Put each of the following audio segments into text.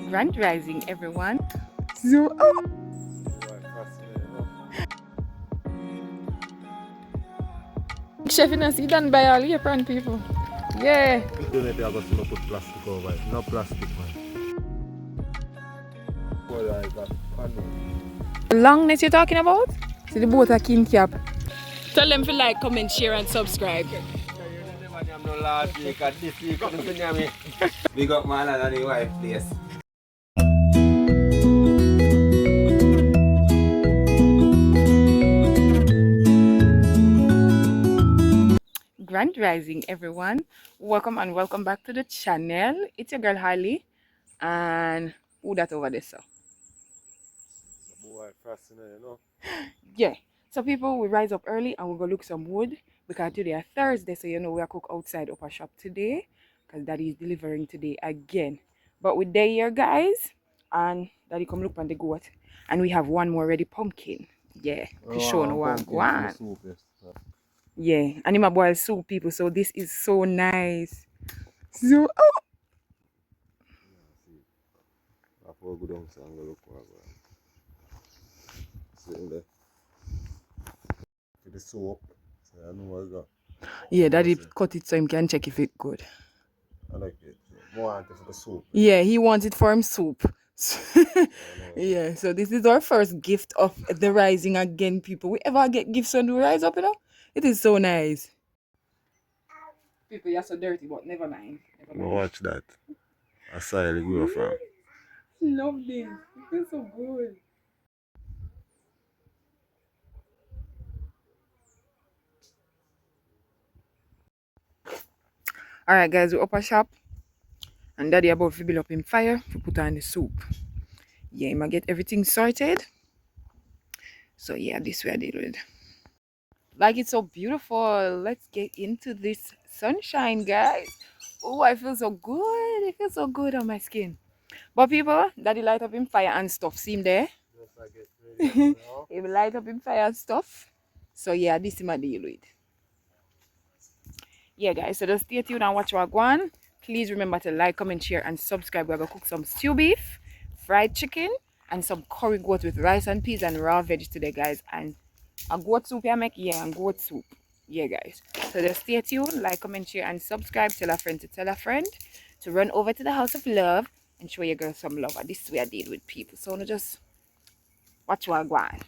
Grand Rising, everyone. So, oh. Chef, you see done by all apron people. Yeah. You don't have to put plastic over it. No plastic, man. The longness you're talking about? See the boat a king cap. Tell them to like, comment, share and subscribe. Big up man and the wife place. Grand Rising, everyone. Welcome and welcome back to the channel. It's your girl Harley. And who that over there, so? Boy, fascinating, you know. Yeah. So people, we rise up early and we'll go look some wood. Because today is Thursday, so you know we are cook outside upper shop today. Because daddy is delivering today again. But we're there here, guys. And daddy come look on the goat. And we have one more ready pumpkin. Yeah. Kishon one. Yeah. And him a boil soup, people. So this is so nice. So, oh. I'll go down and go look for sitting there. For the soap. So I know what I got. Yeah, daddy cut it so him can check if it's good. I like it. More want it for the soup. Yeah, he wants it for him soup. Yeah, so this is our first gift of the rising again, people. We ever get gifts when we rise up, you know? It is so nice. People, you're so dirty, but never mind. Watch that. I saw you go from. Love this. It feels so good. Alright, guys, we're up a shop. And daddy about to build up him fire to put on the soup. Yeah, he might get everything sorted. So yeah, this way I did it. Like, it's so beautiful. Let's get into this sunshine, guys. Oh, I feel so good. It feels so good on my skin. But people, daddy light up in fire and stuff. See him there? He will light up in fire and stuff. So yeah, this is my deal with. Yeah, guys, so just stay tuned and watch what I go on. Please remember to like, comment, share and subscribe. We're going to cook some stew beef, fried chicken, and some curry goat with rice and peas and raw veggies today, guys. And a goat soup I make, yeah, and goat soup. Yeah, guys. So just stay tuned, like, comment, share, and subscribe. Tell a friend to tell a friend to run over to the House of Love and show your girl some love. And this is where I deal with people. So no, just watch what I go on.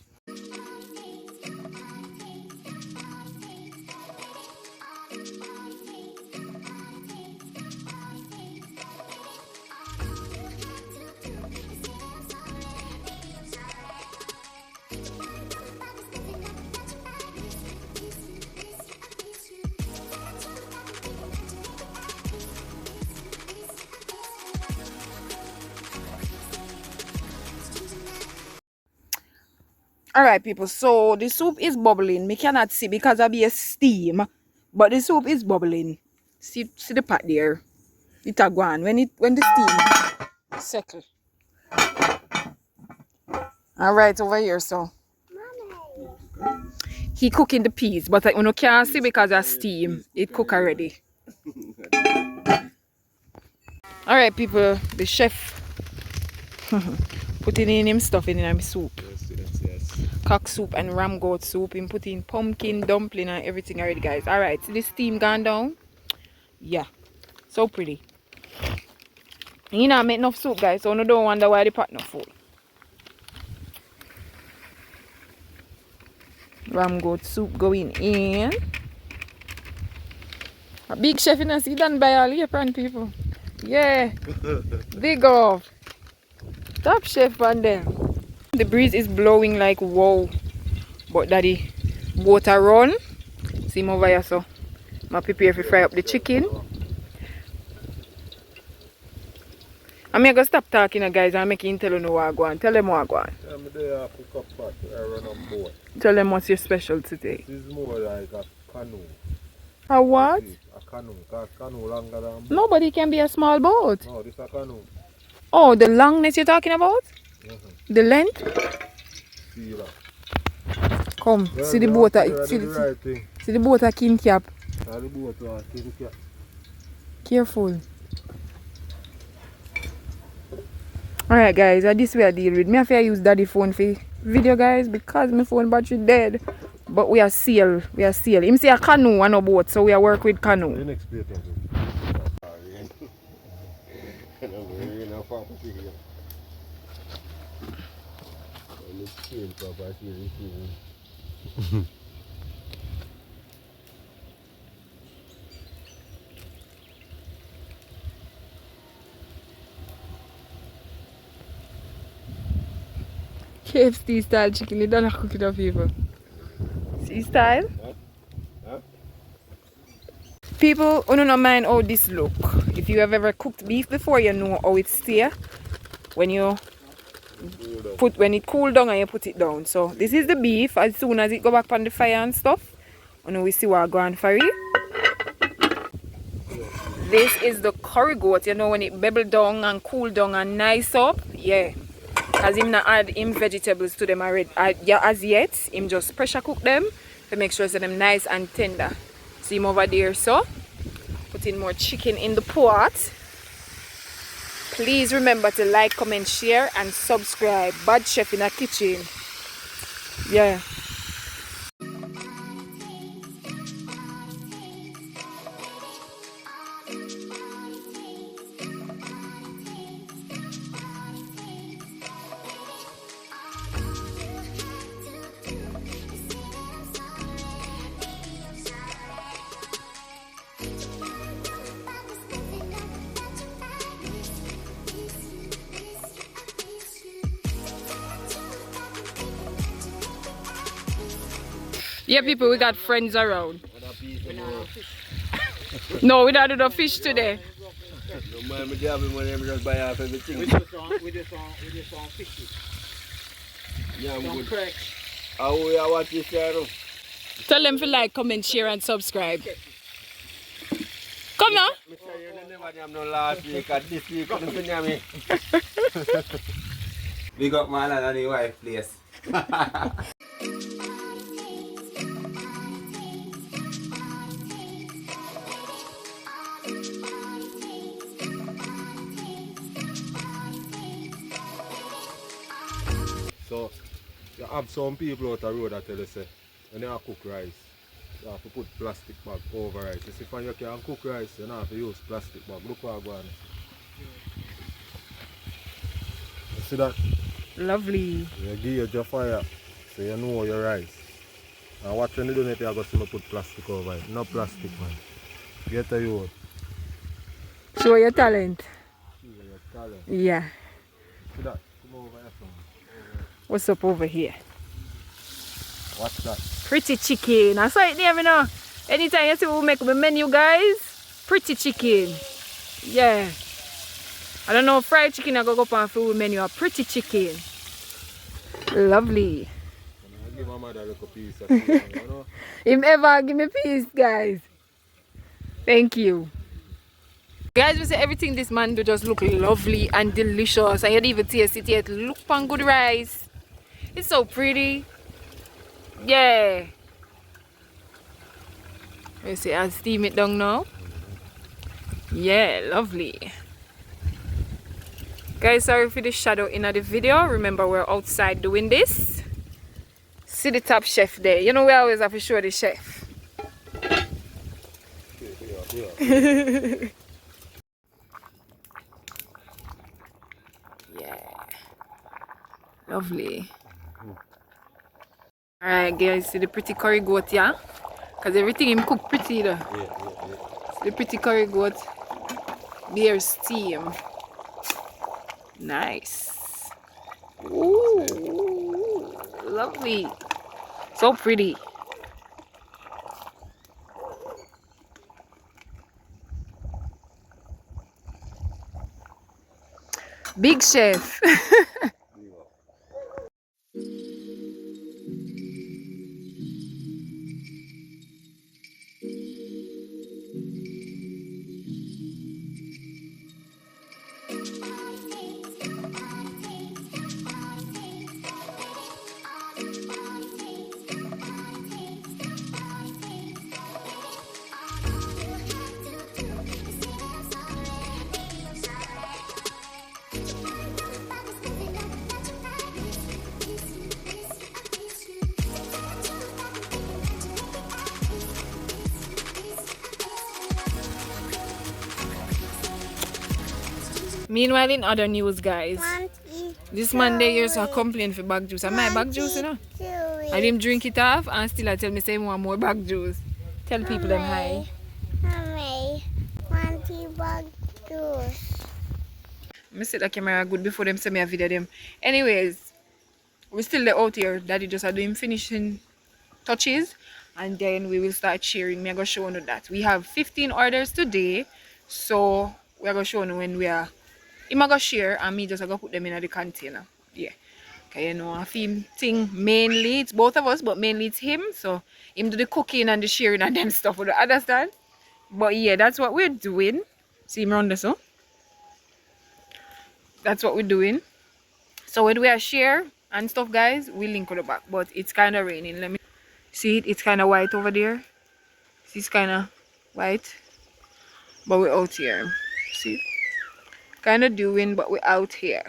Alright, people, so the soup is bubbling. Me cannot see because of the steam, but the soup is bubbling. See the pot there. It a go on when the steam settle. Alright, over here, so he cooking the peas, but I can't see because of steam. It cook already. Alright, people, the chef putting in him stuff in him soup. Yes. Cock soup and ram goat soup. Him put in pumpkin, dumpling and everything already, guys. Alright, see the steam gone down? Yeah, so pretty. You know, I make enough soup, guys, so no don't wonder why the pot not full. Ram goat soup going in. A big chef in a see done by all apron people. Yeah, big off. Top chef on them. The breeze is blowing like wow. But daddy, water run. See him over here, so I prepare to fry up the chicken. I'm going to stop talking, guys, and make him tell you what I go on. Tell them what I go on. Tell them what's your special today. This is more like a canoe. A what? A canoe. A canoe longer than boat. Nobody can be a small boat. No, this is a canoe. Oh, the longness you're talking about? The length? See that. Come, Yeah, see the boat. See the boat a king cap. The boat a king cap. Careful. Alright guys, this way I deal with. Me have to use daddy phone for video guys because my phone battery dead. But we are seal. We are seal. Him say a canoe and a boat, so we are work with canoe. The next plate of it. KFC style chicken, you don't like cook it up people. See style? Huh? People, you don't mind how this look. If you have ever cooked beef before, you know how it stay. When you when it cool down and you put it down. So this is the beef. As soon as it go back on the fire and stuff, you know we see what going for it. This is the curry goat, you know, when it bubble down and cool down and nice up. Yeah. As him not add him vegetables to them already. Yeah, as yet, him just pressure cook them to make sure that them nice and tender. See him over there, so put in more chicken in the pot. Please remember to like, comment, share and subscribe. Bad Chef in a Kitchen. Yeah. Yeah, people, we got friends around. No, we don't do the fish today. No man, me job when them just buy off everything. We just want fish. Yeah, I'm good. Correct. How we are watch this channel? Tell them to like, comment, share and subscribe. Come now. Me say you never jam no last week and this week couldn't finish me. Big up man and the wife place. So, you have some people out the road that tell you say, when you cook rice, you have to put plastic bag over rice. You see, when you can cook rice, you don't have to use plastic bag. Look what I'm going. You see that? Lovely. You give your fire, so you know your rice. And what when you do it, you have to put plastic over it. No plastic, man. Get a you. Show your talent. Your talent. Yeah. See that? Come over here from me. What's up over here? What's that? Pretty chicken. I saw it there, you know. Anytime you see we make the menu, guys, pretty chicken. Yeah. I don't know, fried chicken I go up on food menu. Pretty chicken. Lovely. I give my mother a little piece of chicken, you know? If ever give me peace, guys. Thank you. Guys, we say everything this man do just look lovely and delicious. I had even taste it yet. Look on good rice. It's so pretty. Yeah. You see, I'll steam it down now. Yeah, lovely. Guys, sorry for the shadow in the video. Remember, we're outside doing this. See the top chef there. You know, we always have to show the chef. Yeah. Lovely. Alright guys, see the pretty curry goat, yeah? Because everything him cook pretty though. See the pretty curry goat. Beer steam. Nice. Ooh, lovely. So pretty. Big chef. Meanwhile, in other news, guys, this Monday here's a complaint for bag juice. And my bag juice, you know. I didn't drink it off and still I tell me say one more bag juice. Tell people them hi. Mommy, want bag juice. I set the camera good before them send me a video them. Anyways, we're still there out here. Daddy just are doing finishing touches and then we will start sharing. Me I go show you that. We have 15 orders today. So we are gonna show you when we are I'm gonna share and me just gonna put them in the container. Yeah. Okay, you know, a theme thing mainly it's both of us, but mainly it's him. So him do the cooking and the sharing and them stuff. Would you understand? But yeah, that's what we're doing. See him around this, so that's what we're doing. So when we are share and stuff, guys, we link on the back. But it's kind of raining. Let me see it. It's kind of white over there. See, it's kind of white. But we're out here. See, kind of doing, but we're out here.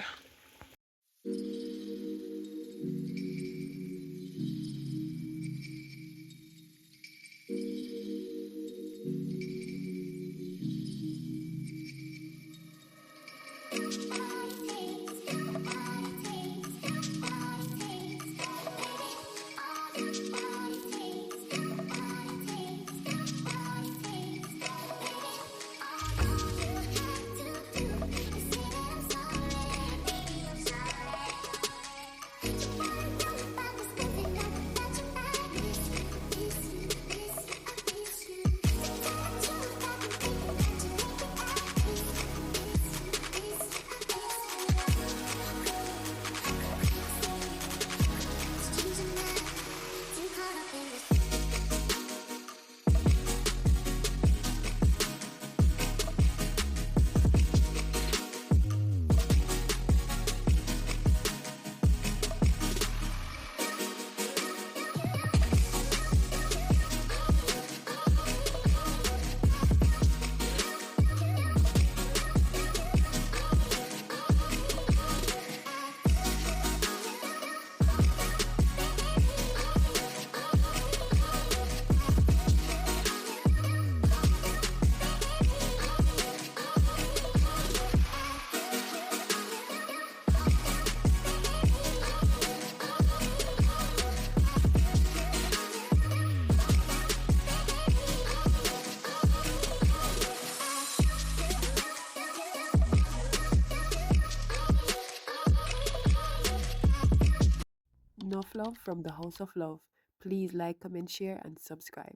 Enough love from the House of Love. Please like, comment, share, and subscribe.